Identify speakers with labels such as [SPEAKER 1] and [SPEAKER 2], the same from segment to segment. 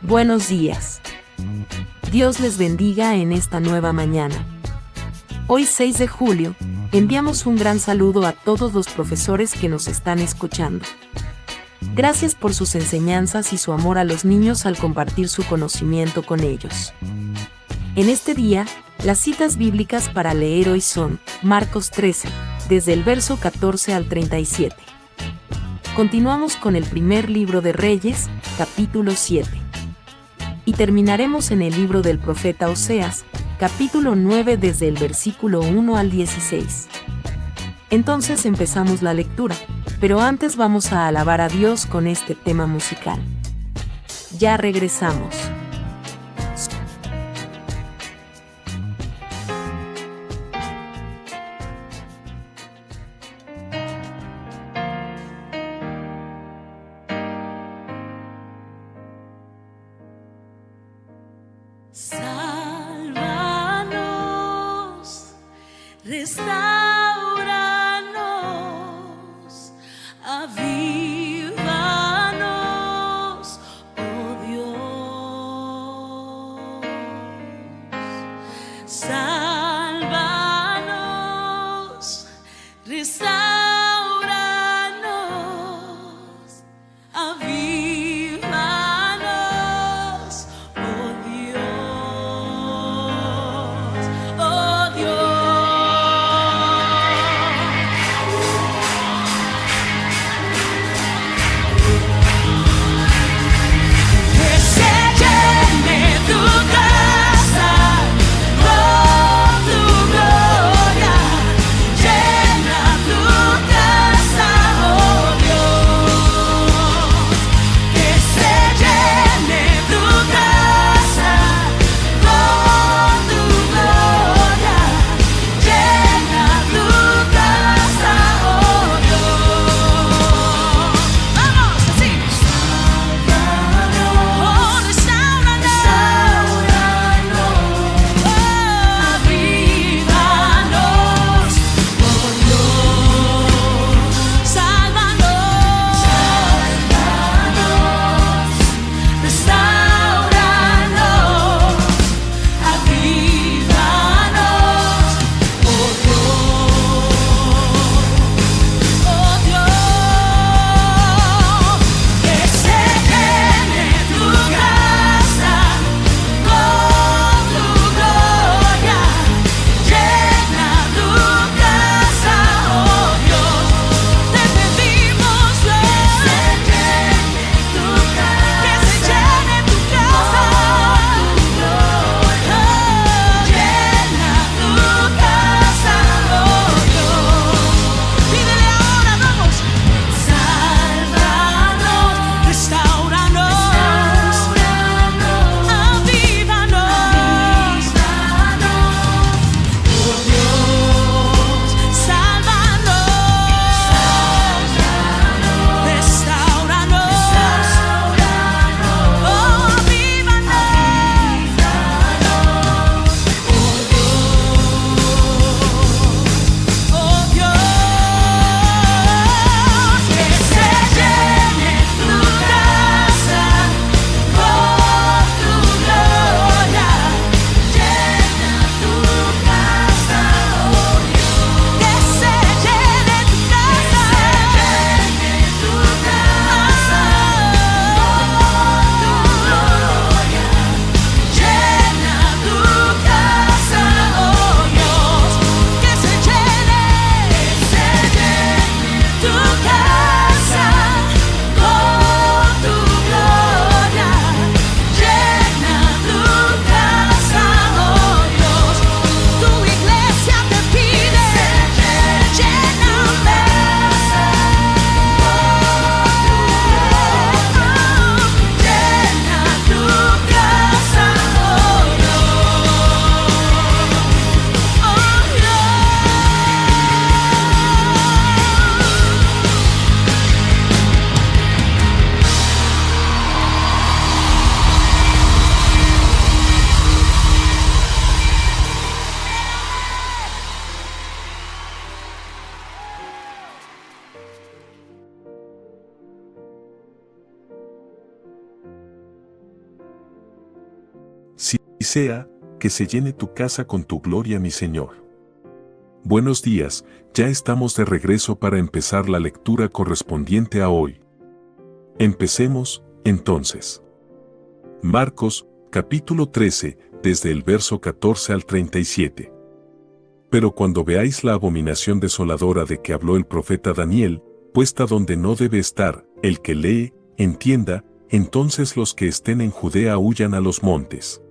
[SPEAKER 1] Buenos días. Dios les bendiga en esta nueva mañana. Hoy 6 de julio, enviamos un gran saludo a todos los profesores que nos están escuchando. Gracias por sus enseñanzas y su amor a los niños al compartir su conocimiento con ellos. En este día, las citas bíblicas para leer hoy son Marcos 13, desde el verso 14 al 37. Continuamos con el primer libro de Reyes, capítulo 7. Y terminaremos en el libro del profeta Oseas, capítulo 9 desde el versículo 1 al 16. Entonces empezamos la lectura, pero antes vamos a alabar a Dios con este tema musical. Ya regresamos.
[SPEAKER 2] Sálvanos, restauranos, avívanos, oh Dios. Sálvanos, restauranos, avívanos, oh Dios.
[SPEAKER 3] sea, que se llene tu casa con tu gloria, mi Señor. Buenos días, ya estamos de regreso para empezar la lectura correspondiente a hoy. Empecemos, entonces. Marcos, capítulo 13, desde el verso 14 al 37. Pero cuando veáis la abominación desoladora de que habló el profeta Daniel, puesta donde no debe estar, el que lee, entienda, entonces los que estén en Judea huyan a los montes.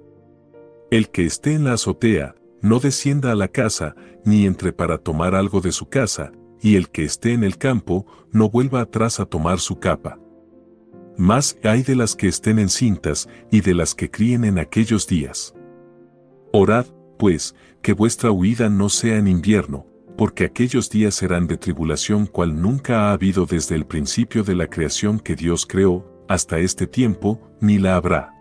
[SPEAKER 3] El que esté en la azotea, no descienda a la casa, ni entre para tomar algo de su casa, y el que esté en el campo, no vuelva atrás a tomar su capa. Mas hay de las que estén encintas, y de las que críen en aquellos días. Orad, pues, que vuestra huida no sea en invierno, porque aquellos días serán de tribulación cual nunca ha habido desde el principio de la creación que Dios creó, hasta este tiempo, ni la habrá.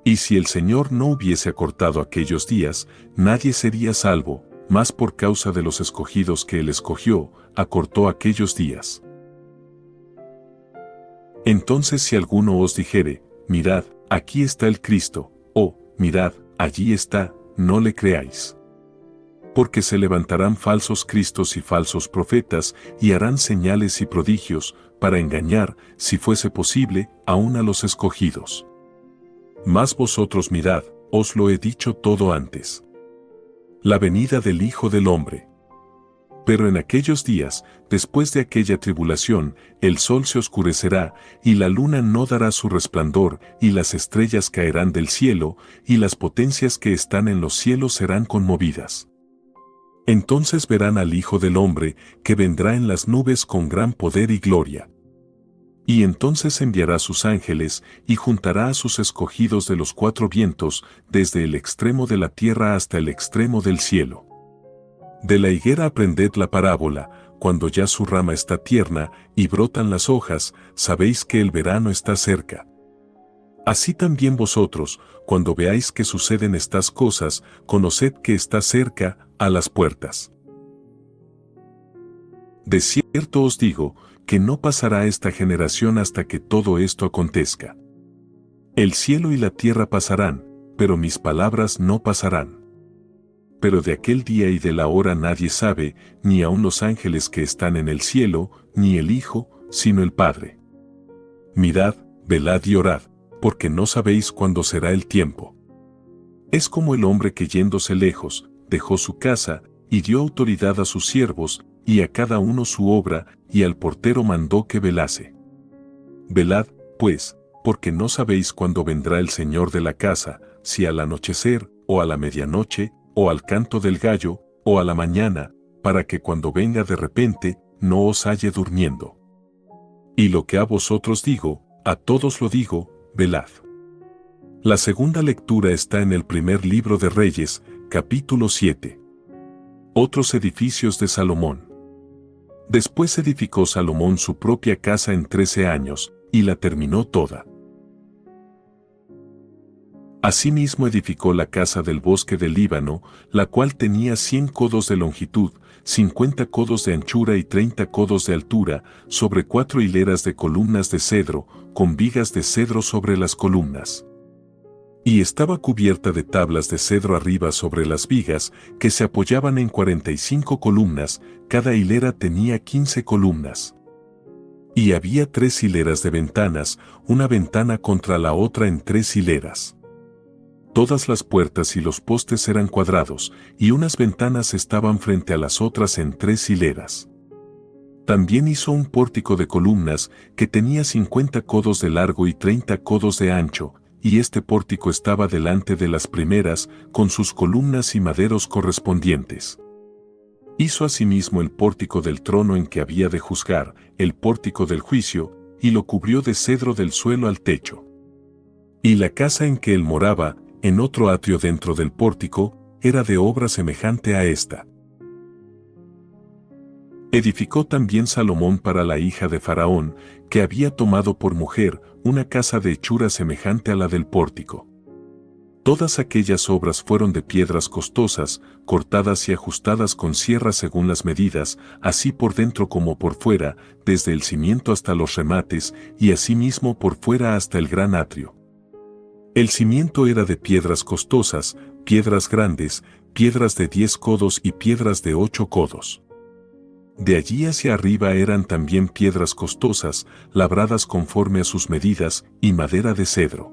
[SPEAKER 3] Y si el Señor no hubiese acortado aquellos días, nadie sería salvo, mas por causa de los escogidos que Él escogió, acortó aquellos días. Entonces si alguno os dijere, mirad, aquí está el Cristo, o, mirad, allí está, no le creáis. Porque se levantarán falsos cristos y falsos profetas, y harán señales y prodigios, para engañar, si fuese posible, aún a los escogidos. Mas vosotros mirad, os lo he dicho todo antes. La venida del Hijo del Hombre. Pero en aquellos días, después de aquella tribulación, el sol se oscurecerá, y la luna no dará su resplandor, y las estrellas caerán del cielo, y las potencias que están en los cielos serán conmovidas. Entonces verán al Hijo del Hombre, que vendrá en las nubes con gran poder y gloria. Y entonces enviará sus ángeles, y juntará a sus escogidos de los cuatro vientos, desde el extremo de la tierra hasta el extremo del cielo. De la higuera aprended la parábola, cuando ya su rama está tierna, y brotan las hojas, sabéis que el verano está cerca. Así también vosotros, cuando veáis que suceden estas cosas, conoced que está cerca, a las puertas. De cierto os digo, que no pasará esta generación hasta que todo esto acontezca. El cielo y la tierra pasarán, pero mis palabras no pasarán. Pero de aquel día y de la hora nadie sabe, ni aun los ángeles que están en el cielo, ni el Hijo, sino el Padre. Mirad, velad y orad, porque no sabéis cuándo será el tiempo. Es como el hombre que yéndose lejos, dejó su casa, y dio autoridad a sus siervos, y a cada uno su obra, y al portero mandó que velase. Velad, pues, porque no sabéis cuándo vendrá el Señor de la casa, si al anochecer, o a la medianoche, o al canto del gallo, o a la mañana, para que cuando venga de repente, no os halle durmiendo. Y lo que a vosotros digo, a todos lo digo, velad. La segunda lectura está en el primer libro de Reyes, capítulo 7. Otros edificios de Salomón. Después edificó Salomón su propia casa en 13 años, y la terminó toda. Asimismo edificó la casa del bosque del Líbano, la cual tenía 100 codos de longitud, 50 codos de anchura y 30 codos de altura, sobre 4 hileras de columnas de cedro, con vigas de cedro sobre las columnas. Y estaba cubierta de tablas de cedro arriba sobre las vigas, que se apoyaban en 45 columnas, cada hilera tenía 15 columnas. Y había 3 hileras de ventanas, una ventana contra la otra en 3 hileras. Todas las puertas y los postes eran cuadrados, y unas ventanas estaban frente a las otras en 3 hileras. También hizo un pórtico de columnas, que tenía 50 codos de largo y 30 codos de ancho, y este pórtico estaba delante de las primeras, con sus columnas y maderos correspondientes. Hizo asimismo el pórtico del trono en que había de juzgar, el pórtico del juicio, y lo cubrió de cedro del suelo al techo. Y la casa en que él moraba, en otro atrio dentro del pórtico, era de obra semejante a esta. Edificó también Salomón para la hija de Faraón, que había tomado por mujer, una casa de hechura semejante a la del pórtico. Todas aquellas obras fueron de piedras costosas, cortadas y ajustadas con sierra según las medidas, así por dentro como por fuera, desde el cimiento hasta los remates, y asimismo por fuera hasta el gran atrio. El cimiento era de piedras costosas, piedras grandes, piedras de 10 codos y piedras de 8 codos. De allí hacia arriba eran también piedras costosas, labradas conforme a sus medidas, y madera de cedro.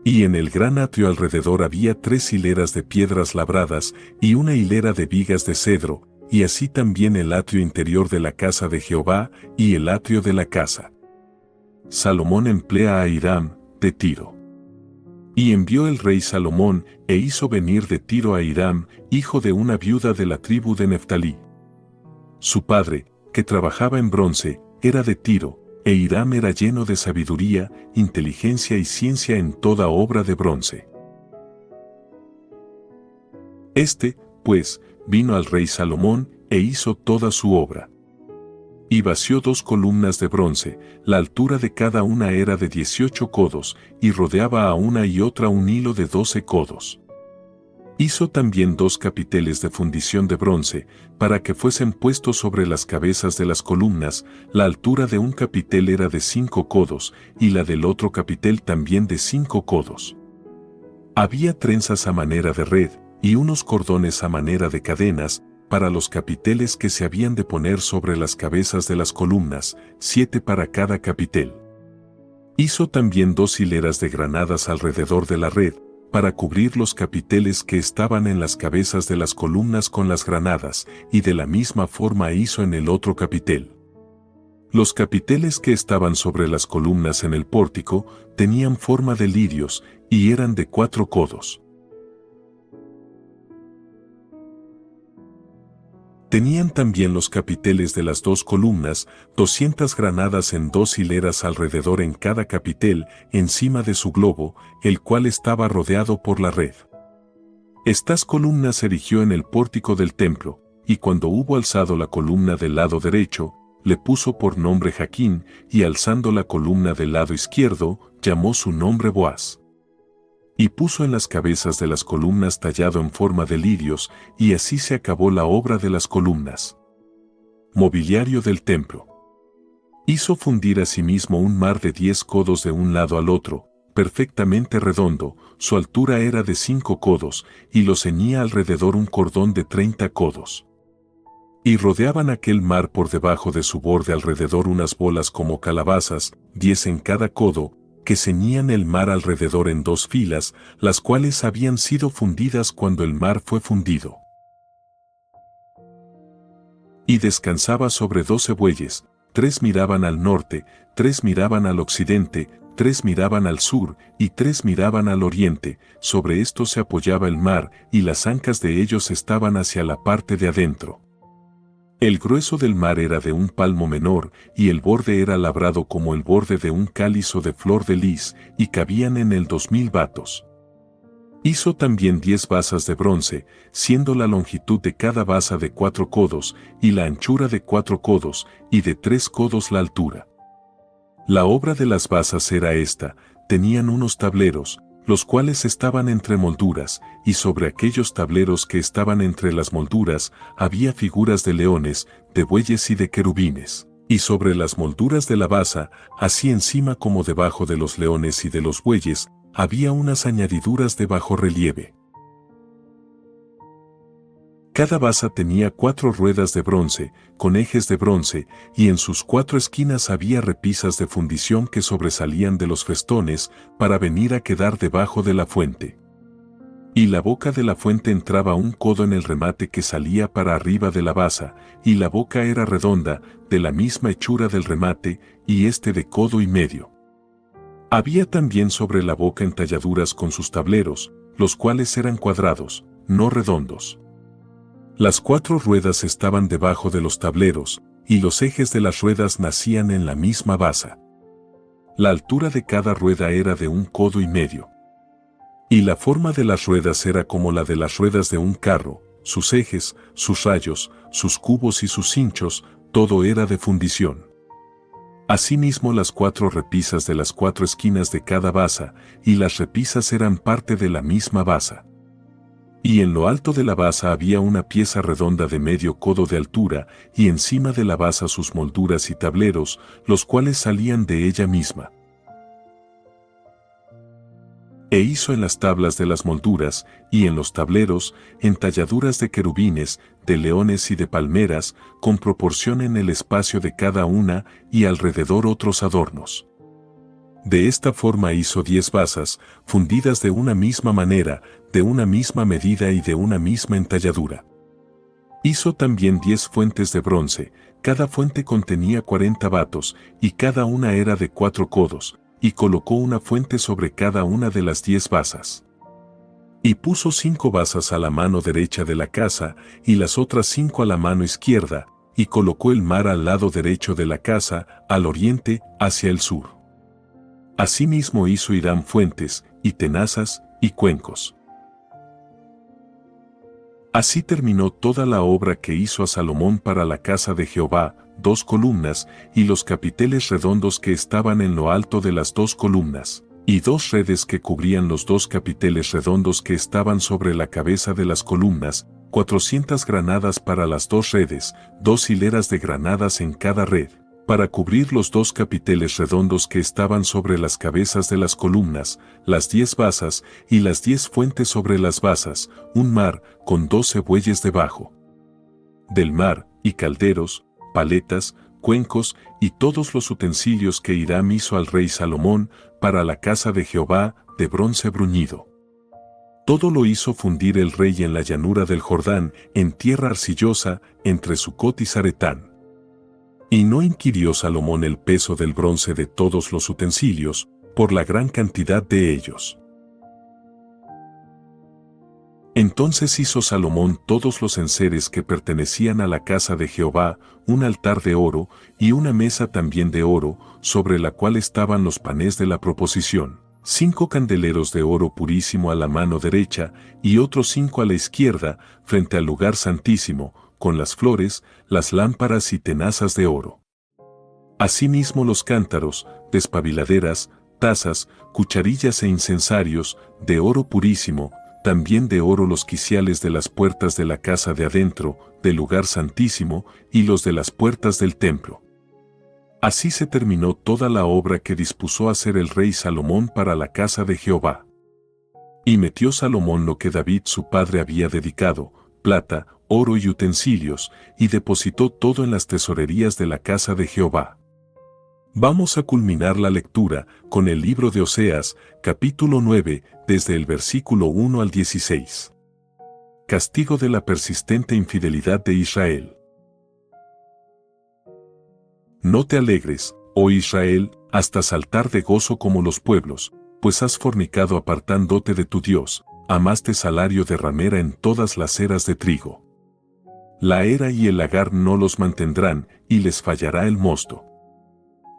[SPEAKER 3] Y en el gran atrio alrededor había 3 hileras de piedras labradas y una hilera de vigas de cedro, y así también el atrio interior de la casa de Jehová y el atrio de la casa. Salomón emplea a Hiram, de Tiro. Y envió el rey Salomón, e hizo venir de Tiro a Hiram, hijo de una viuda de la tribu de Neftalí. Su padre, que trabajaba en bronce, era de Tiro, e Hiram era lleno de sabiduría, inteligencia y ciencia en toda obra de bronce. Pues, vino al rey Salomón, e hizo toda su obra. Y vació 2 columnas de bronce, la altura de cada una era de 18 codos, y rodeaba a una y otra un hilo de 12 codos. Hizo también 2 capiteles de fundición de bronce, para que fuesen puestos sobre las cabezas de las columnas. La altura de un capitel era de 5 codos, y la del otro capitel también de 5 codos. Había trenzas a manera de red, y unos cordones a manera de cadenas, para los capiteles que se habían de poner sobre las cabezas de las columnas, 7 para cada capitel. Hizo también 2 hileras de granadas alrededor de la red, para cubrir los capiteles que estaban en las cabezas de las columnas con las granadas, y de la misma forma hizo en el otro capitel. Los capiteles que estaban sobre las columnas en el pórtico tenían forma de lirios, y eran de 4 codos. Tenían también los capiteles de las 2 columnas, 200 granadas en 2 hileras alrededor en cada capitel, encima de su globo, el cual estaba rodeado por la red. Estas columnas erigió en el pórtico del templo, y cuando hubo alzado la columna del lado derecho, le puso por nombre Jaquín, y alzando la columna del lado izquierdo, llamó su nombre Boaz. Y puso en las cabezas de las columnas tallado en forma de lirios, y así se acabó la obra de las columnas. Mobiliario del templo. Hizo fundir asimismo un mar de 10 codos de un lado al otro, perfectamente redondo, su altura era de 5 codos, y lo ceñía alrededor un cordón de 30 codos. Y rodeaban aquel mar por debajo de su borde alrededor unas bolas como calabazas, 10 en cada codo, que ceñían el mar alrededor en 2 filas, las cuales habían sido fundidas cuando el mar fue fundido. Y descansaba sobre 12 bueyes, 3 miraban al norte, 3 miraban al occidente, 3 miraban al sur, y 3 miraban al oriente. Sobre esto se apoyaba el mar, y las ancas de ellos estaban hacia la parte de adentro. El grueso del mar era de un palmo menor, y el borde era labrado como el borde de un cáliz o de flor de lis, y cabían en él 2000 batos. Hizo también 10 basas de bronce, siendo la longitud de cada basa de 4 codos, y la anchura de 4 codos, y de 3 codos la altura. La obra de las basas era esta: tenían unos tableros, los cuales estaban entre molduras, y sobre aquellos tableros que estaban entre las molduras había figuras de leones, de bueyes y de querubines. Y sobre las molduras de la basa, así encima como debajo de los leones y de los bueyes, había unas añadiduras de bajorrelieve. Cada basa tenía 4 ruedas de bronce, con ejes de bronce, y en sus 4 esquinas había repisas de fundición que sobresalían de los festones, para venir a quedar debajo de la fuente. Y la boca de la fuente entraba un codo en el remate que salía para arriba de la basa, y la boca era redonda, de la misma hechura del remate, y de codo y medio. Había también sobre la boca entalladuras con sus tableros, los cuales eran cuadrados, no redondos. Las 4 ruedas estaban debajo de los tableros, y los ejes de las ruedas nacían en la misma basa. La altura de cada rueda era de un codo y medio. Y la forma de las ruedas era como la de las ruedas de un carro, sus ejes, sus rayos, sus cubos y sus cinchos, todo era de fundición. Asimismo las 4 repisas de las 4 esquinas de cada basa, y las repisas eran parte de la misma basa. Y en lo alto de la basa había una pieza redonda de medio codo de altura, y encima de la basa sus molduras y tableros, los cuales salían de ella misma. E hizo en las tablas de las molduras, y en los tableros, entalladuras de querubines, de leones y de palmeras, con proporción en el espacio de cada una, y alrededor otros adornos. De esta forma hizo 10 basas, fundidas de una misma manera, de una misma medida y de una misma entalladura. Hizo también 10 fuentes de bronce, cada fuente contenía 40 batos, y cada una era de 4 codos, y colocó una fuente sobre cada una de las 10 basas. Y puso 5 basas a la mano derecha de la casa, y las otras 5 a la mano izquierda, y colocó el mar al lado derecho de la casa, al oriente, hacia el sur. Asimismo hizo Hiram fuentes, y tenazas, y cuencos. Así terminó toda la obra que hizo a Salomón para la casa de Jehová, 2 columnas, y los capiteles redondos que estaban en lo alto de las 2 columnas, y 2 redes que cubrían los 2 capiteles redondos que estaban sobre la cabeza de las columnas, 400 granadas para las 2 redes, 2 hileras de granadas en cada red, para cubrir los 2 capiteles redondos que estaban sobre las cabezas de las columnas, las 10 basas y las 10 fuentes sobre las basas, un mar con 12 bueyes debajo del mar, y calderos, paletas, cuencos y todos los utensilios que Hiram hizo al rey Salomón para la casa de Jehová de bronce bruñido. Todo lo hizo fundir el rey en la llanura del Jordán, en tierra arcillosa, entre Sucot y Zaretán. Y no inquirió Salomón el peso del bronce de todos los utensilios, por la gran cantidad de ellos. Entonces hizo Salomón todos los enseres que pertenecían a la casa de Jehová, un altar de oro, y una mesa también de oro, sobre la cual estaban los panes de la proposición, 5 candeleros de oro purísimo a la mano derecha, y otros 5 a la izquierda, frente al lugar santísimo, con las flores, las lámparas y tenazas de oro. Asimismo los cántaros, despabiladeras, tazas, cucharillas e incensarios, de oro purísimo, también de oro los quiciales de las puertas de la casa de adentro, del lugar santísimo, y los de las puertas del templo. Así se terminó toda la obra que dispuso hacer el rey Salomón para la casa de Jehová. Y metió Salomón lo que David su padre había dedicado, plata, oro y utensilios, y depositó todo en las tesorerías de la casa de Jehová. Vamos a culminar la lectura con el libro de Oseas, capítulo 9, desde el versículo 1 al 16. Castigo de la persistente infidelidad de Israel. No te alegres, oh Israel, hasta saltar de gozo como los pueblos, pues has fornicado apartándote de tu Dios, amaste salario de ramera en todas las eras de trigo. La era y el lagar no los mantendrán, y les fallará el mosto.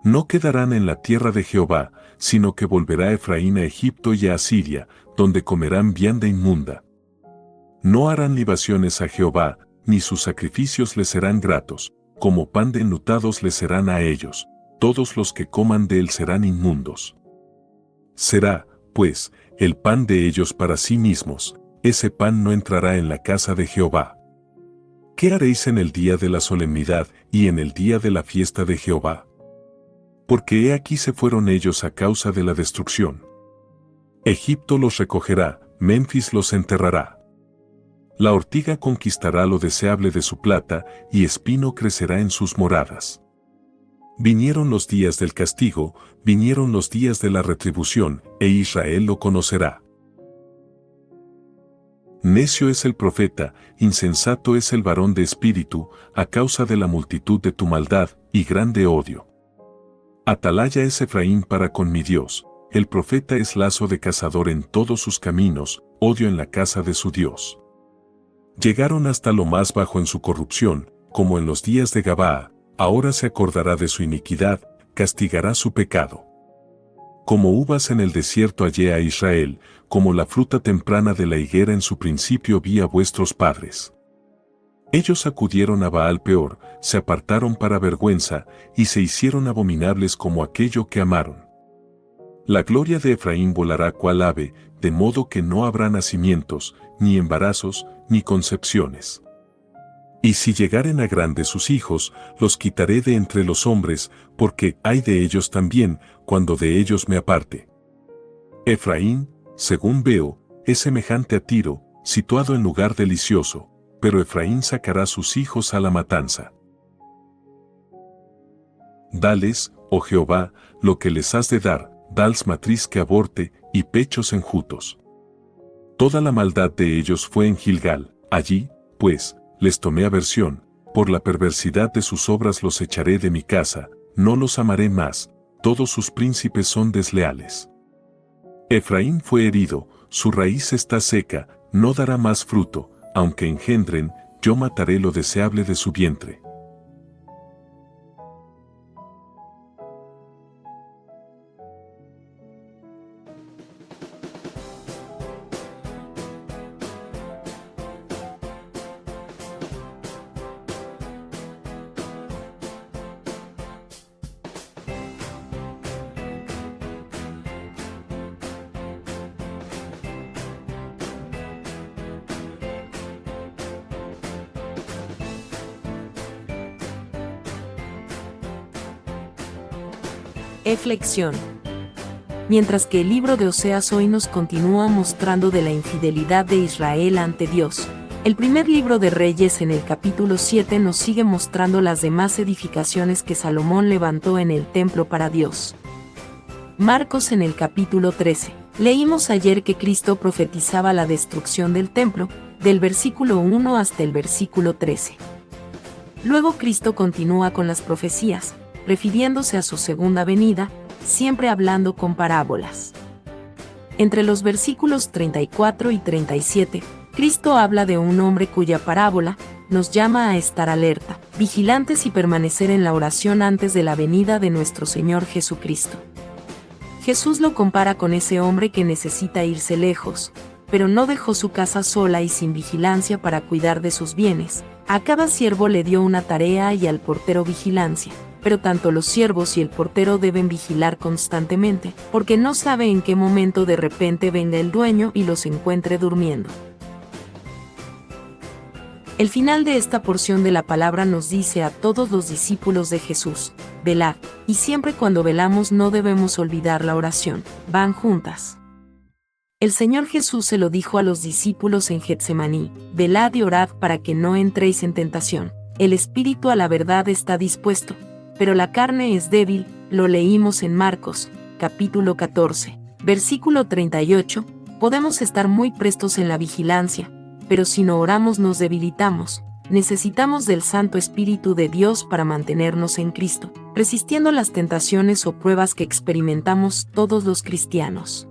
[SPEAKER 3] No quedarán en la tierra de Jehová, sino que volverá Efraín a Egipto y a Asiria, donde comerán vianda inmunda. No harán libaciones a Jehová, ni sus sacrificios les serán gratos, como pan de enlutados les serán a ellos, todos los que coman de él serán inmundos. Será, pues, el pan de ellos para sí mismos, ese pan no entrará en la casa de Jehová. ¿Qué haréis en el día de la solemnidad y en el día de la fiesta de Jehová? Porque he aquí se fueron ellos a causa de la destrucción. Egipto los recogerá, Memphis los enterrará. La ortiga conquistará lo deseable de su plata, y espino crecerá en sus moradas. Vinieron los días del castigo, vinieron los días de la retribución, e Israel lo conocerá. Necio es el profeta, insensato es el varón de espíritu, a causa de la multitud de tu maldad, y grande odio. Atalaya es Efraín para con mi Dios, el profeta es lazo de cazador en todos sus caminos, odio en la casa de su Dios. Llegaron hasta lo más bajo en su corrupción, como en los días de Gabaa, ahora se acordará de su iniquidad, castigará su pecado. Como uvas en el desierto hallé a Israel, como la fruta temprana de la higuera en su principio vi a vuestros padres. Ellos acudieron a Baal peor, se apartaron para vergüenza, y se hicieron abominables como aquello que amaron. La gloria de Efraín volará cual ave, de modo que no habrá nacimientos, ni embarazos, ni concepciones. Y si llegaren a grandes sus hijos, los quitaré de entre los hombres, porque hay de ellos también, cuando de ellos me aparte. Efraín, según veo, es semejante a Tiro, situado en lugar delicioso, pero Efraín sacará sus hijos a la matanza. Dales, oh Jehová, lo que les has de dar, dals matriz que aborte, y pechos enjutos. Toda la maldad de ellos fue en Gilgal, allí, pues, les tomé aversión, por la perversidad de sus obras los echaré de mi casa, no los amaré más, todos sus príncipes son desleales. Efraín fue herido, su raíz está seca, no dará más fruto, aunque engendren, yo mataré lo deseable de su vientre.
[SPEAKER 1] Reflexión. Mientras que el libro de Oseas hoy nos continúa mostrando de la infidelidad de Israel ante Dios, el primer libro de Reyes en el capítulo 7 nos sigue mostrando las demás edificaciones que Salomón levantó en el templo para Dios. Marcos en el capítulo 13. Leímos ayer que Cristo profetizaba la destrucción del templo, del versículo 1 hasta el versículo 13. Luego Cristo continúa con las profecías, refiriéndose a su segunda venida, siempre hablando con parábolas. Entre los versículos 34 y 37, Cristo habla de un hombre cuya parábola nos llama a estar alerta, vigilantes y permanecer en la oración antes de la venida de nuestro Señor Jesucristo. Jesús lo compara con ese hombre que necesita irse lejos, pero no dejó su casa sola y sin vigilancia para cuidar de sus bienes. A cada siervo le dio una tarea y al portero vigilancia. Pero tanto los siervos y el portero deben vigilar constantemente, porque no sabe en qué momento de repente venga el dueño y los encuentre durmiendo. El final de esta porción de la palabra nos dice a todos los discípulos de Jesús: velad, y siempre cuando velamos no debemos olvidar la oración, van juntas. El Señor Jesús se lo dijo a los discípulos en Getsemaní: velad y orad para que no entréis en tentación. El espíritu a la verdad está dispuesto, pero la carne es débil, lo leímos en Marcos, capítulo 14, versículo 38, podemos estar muy prestos en la vigilancia, pero si no oramos nos debilitamos, necesitamos del Santo Espíritu de Dios para mantenernos en Cristo, resistiendo las tentaciones o pruebas que experimentamos todos los cristianos.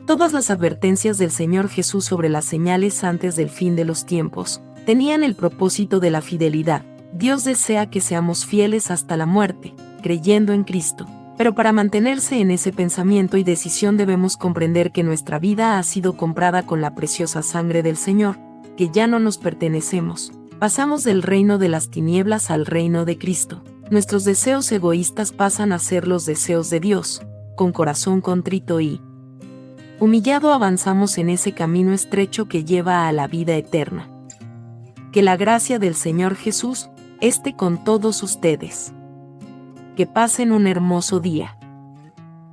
[SPEAKER 1] Todas las advertencias del Señor Jesús sobre las señales antes del fin de los tiempos tenían el propósito de la fidelidad. Dios desea que seamos fieles hasta la muerte, creyendo en Cristo. Pero para mantenerse en ese pensamiento y decisión debemos comprender que nuestra vida ha sido comprada con la preciosa sangre del Señor, que ya no nos pertenecemos. Pasamos del reino de las tinieblas al reino de Cristo. Nuestros deseos egoístas pasan a ser los deseos de Dios. Con corazón contrito y humillado avanzamos en ese camino estrecho que lleva a la vida eterna. Que la gracia del Señor Jesús esté con todos ustedes. Que pasen un hermoso día.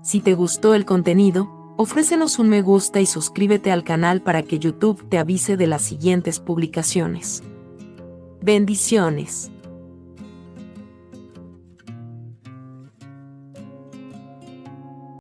[SPEAKER 1] Si te gustó el contenido, ofrécenos un me gusta y suscríbete al canal para que YouTube te avise de las siguientes publicaciones. Bendiciones.